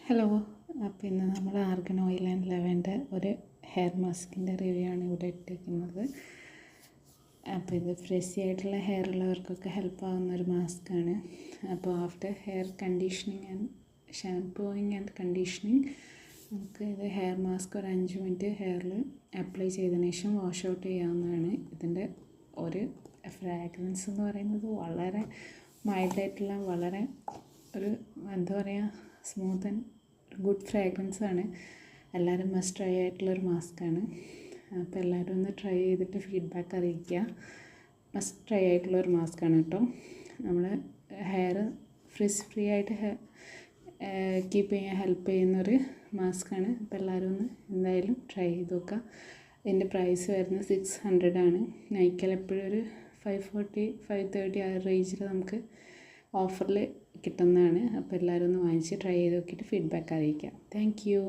Hello. അപ്പോൾ ഇന്ന് നമ്മൾ ആർഗൻ ഓയിൽ ആൻഡ് ലെവൻ്റെ ഒരു ഹെയർ മാസ്കിൻ്റെ റിവ്യൂ ആണ് ഇവിടെ ഇട്ടിരിക്കുന്നത്. അപ്പോൾ ഇത് ഫ്രെസി ആയിട്ടുള്ള ഹെയർ ഉള്ളവർക്കൊക്കെ ഹെൽപ്പ് ആകുന്ന ഒരു മാസ്കാണ്. അപ്പോൾ after hair conditioning and shampooing and conditioning നമുക്ക് ഇത് ഹെയർ മാസ്ക് ഒരു 5 മിനിറ്റ് ഹെയറിൽ അപ്ലൈ ചെയ്തതിന് ശേഷം വാഷ് ഔട്ട് ചെയ്യാവുന്നതാണ്. ഇതിൻ്റെ ഒരു ഫ്രാഗ്രൻസ് എന്ന് പറയുന്നത് വളരെ മൈൽഡായിട്ടുള്ള വളരെ ഒരു എന്താ പറയുക സ്മൂത്ത് ആൻഡ് ഗുഡ് ഫ്രാഗ്രൻസ് ആണ്. എല്ലാവരും മസ്റ്റ് ട്രൈ ആയിട്ടുള്ളൊരു മാസ്കാണ്. അപ്പോൾ എല്ലാവരും ഒന്ന് ട്രൈ ചെയ്തിട്ട് ഫീഡ്ബാക്ക് അറിയിക്കുക. മസ്റ്റ് ട്രൈ ആയിട്ടുള്ളൊരു മാസ്കാണ് കേട്ടോ. നമ്മൾ ഹെയർ ഫ്രീ ആയിട്ട് കീപ്പ് ചെയ്യാൻ ഹെൽപ്പ് ചെയ്യുന്നൊരു മാസ്കാണ്. അപ്പോൾ എല്ലാവരും ഒന്ന് എന്തായാലും ട്രൈ ചെയ്ത് നോക്കുക. ഇതിൻ്റെ പ്രൈസ് വരുന്നത് 600 ആണ്. നൈക്കയിൽ എപ്പോഴും ഒരു 540 530 ആ റേഞ്ചിൽ നമുക്ക് ഓഫറിൽ കിട്ടുന്നതാണ്. അപ്പോൾ എല്ലാവരും ഒന്ന് വാങ്ങിച്ച് ട്രൈ ചെയ്ത് നോക്കിയിട്ട് ഫീഡ്ബാക്ക് അറിയിക്കാം. Thank you.